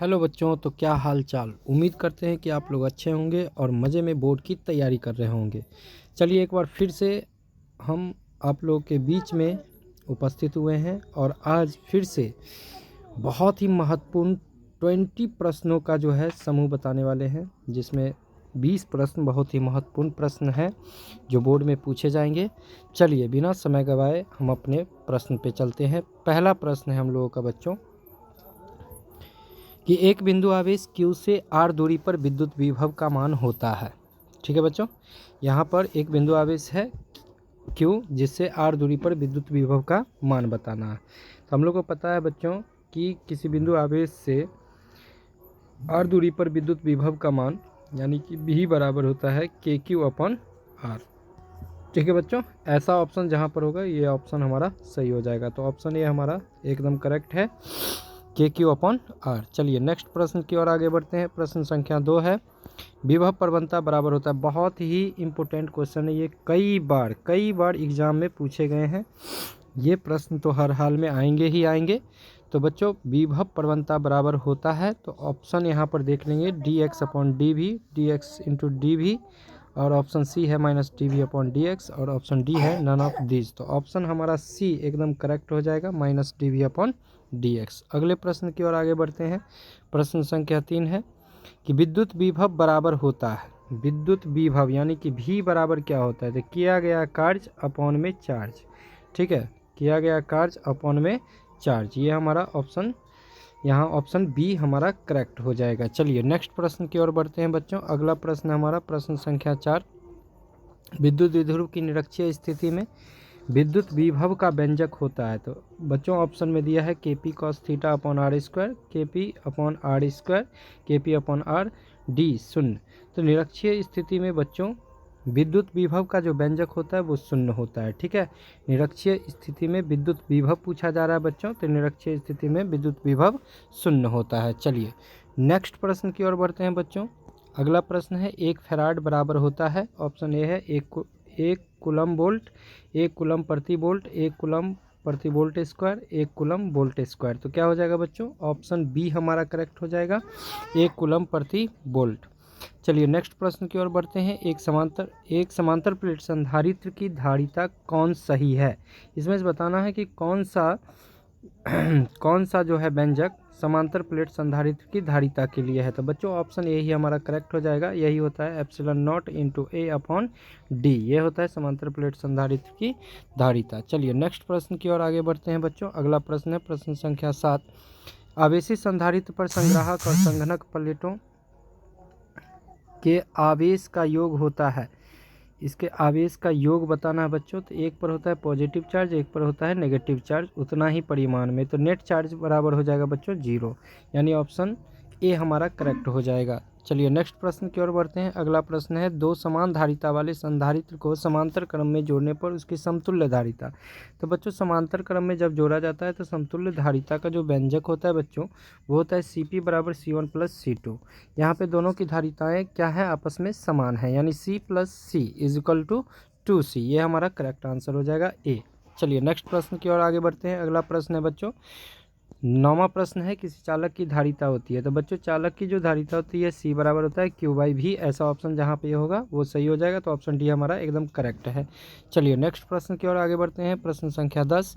Hello बच्चों, तो क्या हाल चाल। उम्मीद करते हैं कि आप लोग अच्छे होंगे और मज़े में बोर्ड की तैयारी कर रहे होंगे। चलिए एक बार फिर से हम आप लोगों के बीच में उपस्थित हुए हैं और आज फिर से बहुत ही महत्वपूर्ण 20 प्रश्नों का जो है समूह बताने वाले हैं, जिसमें 20 प्रश्न बहुत ही महत्वपूर्ण प्रश्न हैं जो बोर्ड में पूछे जाएंगे। चलिए बिना समय गवाए हम अपने प्रश्न पे चलते हैं। पहला प्रश्न है हम लोगों का बच्चों कि एक बिंदु आवेश Q से r दूरी पर विद्युत विभव का मान होता है। ठीक है बच्चों, यहाँ पर एक बिंदु आवेश है Q जिससे r दूरी पर विद्युत विभव का मान बताना है। तो हम लोग को पता है बच्चों कि किसी बिंदु आवेश से r दूरी पर विद्युत विभव का मान यानी कि V बराबर होता है KQ/R। ठीक है बच्चों, ऐसा ऑप्शन जहाँ पर होगा ये ऑप्शन हमारा सही हो जाएगा। तो ऑप्शन ये हमारा एकदम करेक्ट है, KQ/R। चलिए नेक्स्ट प्रश्न की ओर आगे बढ़ते हैं। प्रश्न संख्या 2 है, विभव प्रवणता बराबर होता है। बहुत ही इम्पोर्टेंट क्वेश्चन है ये, कई बार एग्जाम में पूछे गए हैं। ये प्रश्न तो हर हाल में आएंगे ही आएंगे। तो बच्चों विभव प्रवणता बराबर होता है, तो ऑप्शन यहाँ पर देख लेंगे dx/dv, dx/dv, और ऑप्शन सी है -dv/dx, और ऑप्शन डी है नन ऑफ दिस। तो ऑप्शन हमारा सी एकदम करेक्ट हो जाएगा, -dv/dx। अगले प्रश्न की ओर आगे बढ़ते हैं। प्रश्न संख्या 3 है कि विद्युत विभव बराबर होता है। विद्युत विभव यानी कि V बराबर क्या होता है, तो किया गया कार्य अपॉन में चार्ज। ठीक है, किया गया कार्य अपॉन में चार्ज, ये हमारा ऑप्शन, यहाँ ऑप्शन बी हमारा करेक्ट हो जाएगा। चलिए नेक्स्ट प्रश्न की ओर बढ़ते हैं बच्चों। अगला प्रश्न हमारा प्रश्न संख्या 4, विद्युत द्विध्रुव की निरक्षीय स्थिति में विद्युत विभव का व्यंजक होता है। तो बच्चों ऑप्शन में दिया है KP cos θ/r², KP/r², KP/r, D शून्य। तो निरक्षीय स्थिति में बच्चों विद्युत विभव का जो व्यंजक होता है वो शून्य होता है। ठीक है, निरक्षीय स्थिति में विद्युत विभव पूछा जा रहा है बच्चों, तो निरक्षीय स्थिति में विद्युत विभव शून्य होता है। चलिए नेक्स्ट प्रश्न की ओर बढ़ते हैं बच्चों। अगला प्रश्न है, एक फैराड बराबर होता है। ऑप्शन ए है एक कूलम वोल्ट, 1 कूलम प्रति वोल्ट, 1 कूलम प्रति volt square, 1 coulomb volt square. तो क्या हो जाएगा बच्चों, ऑप्शन बी हमारा करेक्ट हो जाएगा, 1 कूलम प्रति वोल्ट। चलिए नेक्स्ट प्रश्न की ओर बढ़ते हैं। एक समांतर प्लेट संधारित्र की धारिता कौन सही है। इसमें से बताना है कि कौन सा जो है व्यंजक समांतर प्लेट संधारित्र की धारिता के लिए है। तो बच्चों ऑप्शन ए ही हमारा करेक्ट हो जाएगा, यही होता है ε0 × A/d, ये होता है समांतर प्लेट संधारित्र की धारिता। चलिए नेक्स्ट प्रश्न की ओर आगे बढ़ते हैं बच्चों। अगला प्रश्न है प्रश्न संख्या 7, आवेशी संधारित्र पर संग्राहक और संघनक प्लेटों के आवेश का योग होता है। इसके आवेश का योग बताना है बच्चों। तो एक पर होता है पॉजिटिव चार्ज, एक पर होता है नेगेटिव चार्ज, उतना ही परिमाण में। तो नेट चार्ज बराबर हो जाएगा बच्चों 0, यानी ऑप्शन ए हमारा करेक्ट हो जाएगा। चलिए नेक्स्ट प्रश्न की ओर बढ़ते हैं। अगला प्रश्न है, दो समान धारिता वाले संधारित्र को समांतर क्रम में जोड़ने पर उसकी समतुल्य धारिता। तो बच्चों समांतर क्रम में जब जोड़ा जाता है तो समतुल्य धारिता का जो व्यंजक होता है बच्चों वो होता है CP = C1 + C2। यहाँ पे दोनों की धारिताएं क्या है, आपस में समान है, यानी C + C = 2C, ये हमारा करेक्ट आंसर हो जाएगा ए। चलिए नेक्स्ट प्रश्न की ओर आगे बढ़ते हैं। अगला प्रश्न है बच्चों 9वां प्रश्न है, किसी चालक की धारिता होती है। तो बच्चों चालक की जो धारिता होती है C बराबर होता है Q/V, ऐसा ऑप्शन जहाँ पे होगा वो सही हो जाएगा। तो ऑप्शन डी हमारा एकदम करेक्ट है। चलिए नेक्स्ट प्रश्न की ओर आगे बढ़ते हैं। प्रश्न संख्या 10,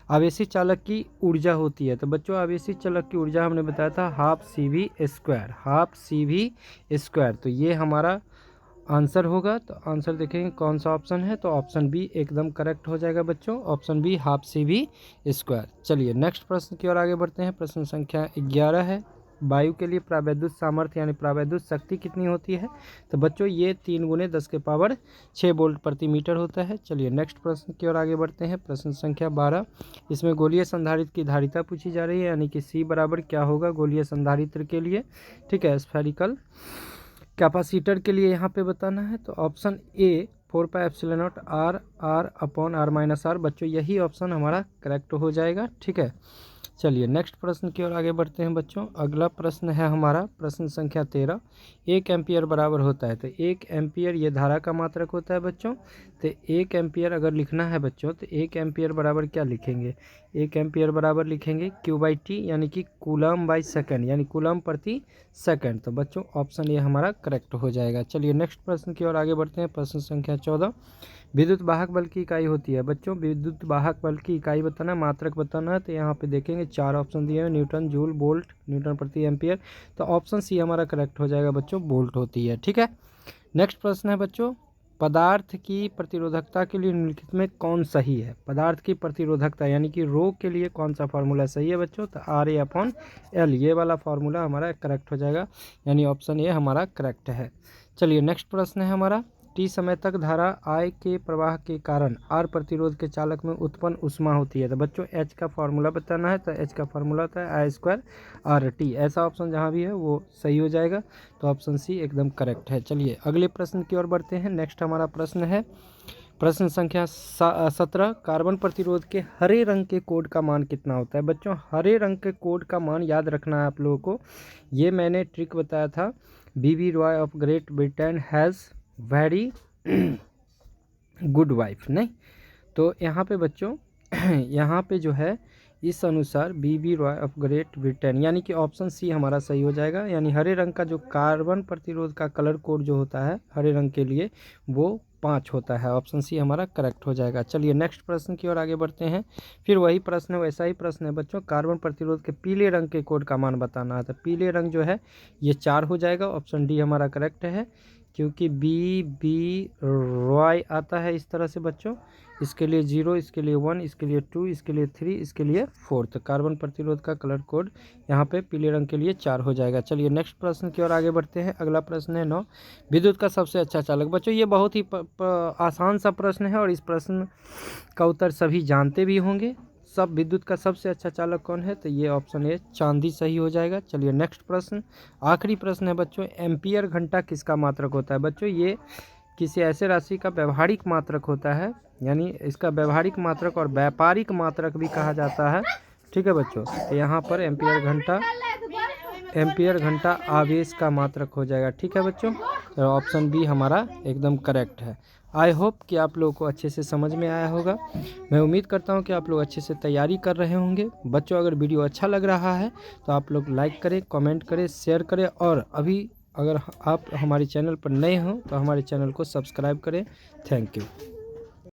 आवेशी चालक की ऊर्जा होती है। तो बच्चों आवेशी चालक की ऊर्जा हमने बताया था ½ CV²। तो ये हमारा आंसर होगा। तो आंसर देखेंगे कौन सा ऑप्शन है, तो ऑप्शन बी एकदम करेक्ट हो जाएगा बच्चों, ऑप्शन बी ½ CV²। चलिए नेक्स्ट प्रश्न की ओर आगे बढ़ते हैं। प्रश्न संख्या 11 है, वायु के लिए प्रावैद्युत सामर्थ्य यानी प्रावैद्युत शक्ति कितनी होती है। तो बच्चों ये 3 × 10⁻6 वोल्ट प्रति मीटर होता है। चलिए नेक्स्ट प्रश्न की ओर आगे बढ़ते हैं। प्रश्न संख्या 12, इसमें गोलीय संधारित्र की धारिता पूछी जा रही है, यानी कि C बराबर क्या होगा गोलीय संधारित्र के लिए। ठीक है, स्फेरिकल कैपेसिटर के लिए यहाँ पे बताना है। तो ऑप्शन ए 4πε0 r/r/r - बच्चों यही ऑप्शन हमारा करेक्ट हो जाएगा। ठीक है, चलिए नेक्स्ट प्रश्न की ओर आगे बढ़ते हैं बच्चों। अगला प्रश्न है हमारा प्रश्न संख्या 13। 1 एम्पियर बराबर होता है, तो 1 एम्पियर ये धारा का मात्रक होता है बच्चों। तो 1 एम्पियर अगर लिखना है बच्चों, तो 1 एम्पियर बराबर क्या लिखेंगे? 1 एम्पियर बराबर लिखेंगे Q/T, यानी कि कूलम बाई सेकेंड, यानी कूलम प्रति सेकेंड। तो बच्चों ऑप्शन ये हमारा करेक्ट हो जाएगा। चलिए नेक्स्ट प्रश्न की ओर आगे बढ़ते हैं। प्रश्न संख्या 14। विद्युत वाहक बल की इकाई होती है बच्चों। विद्युत वाहक बल की इकाई बताना है, मात्रक बताना है। तो यहाँ पे देखेंगे 4 ऑप्शन दिए हैं, न्यूटन, जूल, वोल्ट, न्यूटन प्रति एम्पियर। तो ऑप्शन सी हमारा करेक्ट हो जाएगा बच्चों, वोल्ट होती है। ठीक है, नेक्स्ट प्रश्न है बच्चों। पदार्थ की प्रतिरोधकता के लिए निम्नलिखित में कौन सही है? पदार्थ की प्रतिरोधकता यानी कि रो के लिए कौन सा फार्मूला सही है बच्चों? तो RA/L, ये वाला फार्मूला हमारा करेक्ट हो जाएगा, यानी ऑप्शन ए हमारा करेक्ट है। चलिए नेक्स्ट प्रश्न है हमारा। टी समय तक धारा I के प्रवाह के कारण R प्रतिरोध के चालक में उत्पन्न ऊष्मा होती है। तो बच्चों H का फार्मूला बताना है। तो H का फार्मूला होता है I²RT। ऐसा ऑप्शन जहाँ भी है वो सही हो जाएगा। तो ऑप्शन सी एकदम करेक्ट है। चलिए अगले प्रश्न की ओर बढ़ते हैं। नेक्स्ट हमारा प्रश्न है प्रश्न संख्या 17। कार्बन प्रतिरोध के हरे रंग के कोड का मान कितना होता है? बच्चों हरे रंग के कोड का मान याद रखना है आप लोगों को। ये मैंने ट्रिक बताया था। BB Roy of great Britain has very good wife, नहीं तो यहाँ पे बच्चों यहाँ पे जो है इस अनुसार BB Roy of great Britain, यानी कि ऑप्शन सी हमारा सही हो जाएगा। यानी हरे रंग का जो कार्बन प्रतिरोध का कलर कोड जो होता है हरे रंग के लिए वो 5 होता है। ऑप्शन सी हमारा करेक्ट हो जाएगा। चलिए नेक्स्ट प्रश्न की ओर आगे बढ़ते हैं। फिर वही प्रश्न है, वैसा ही प्रश्न है बच्चों। कार्बन प्रतिरोध के पीले रंग के कोड का मान बताना है। तो पीले रंग जो है ये 4 हो जाएगा। ऑप्शन डी हमारा करेक्ट है, क्योंकि BB रॉय आता है इस तरह से बच्चों। इसके लिए 0, इसके लिए 1, इसके लिए 2, इसके लिए 3, इसके लिए 4। तो कार्बन प्रतिरोध का कलर कोड यहाँ पे पीले रंग के लिए 4 हो जाएगा। चलिए नेक्स्ट प्रश्न की ओर आगे बढ़ते हैं। अगला प्रश्न है 9। विद्युत का सबसे अच्छा चालक। बच्चों ये बहुत ही आसान सा प्रश्न है और इस प्रश्न का उत्तर सभी जानते भी होंगे। सब विद्युत का सबसे अच्छा चालक कौन है? तो ये ऑप्शन ए चांदी सही हो जाएगा। चलिए नेक्स्ट प्रश्न, आखिरी प्रश्न है बच्चों। एम्पियर घंटा किसका मात्रक होता है? बच्चों ये किसी ऐसे राशि का व्यवहारिक मात्रक होता है, यानी इसका व्यवहारिक मात्रक और व्यापारिक मात्रक भी कहा जाता है। ठीक है बच्चों, तो यहाँ पर एम्पियर घंटा आवेश का मात्रक हो जाएगा। ठीक है बच्चों, तो ऑप्शन बी हमारा एकदम करेक्ट है। आई होप कि आप लोगों को अच्छे से समझ में आया होगा। मैं उम्मीद करता हूं कि आप लोग अच्छे से तैयारी कर रहे होंगे। बच्चों अगर वीडियो अच्छा लग रहा है तो आप लोग लाइक करें, कमेंट करें, शेयर करें, और अभी अगर आप हमारे चैनल पर नए हो तो हमारे चैनल को सब्सक्राइब करें। Thank you.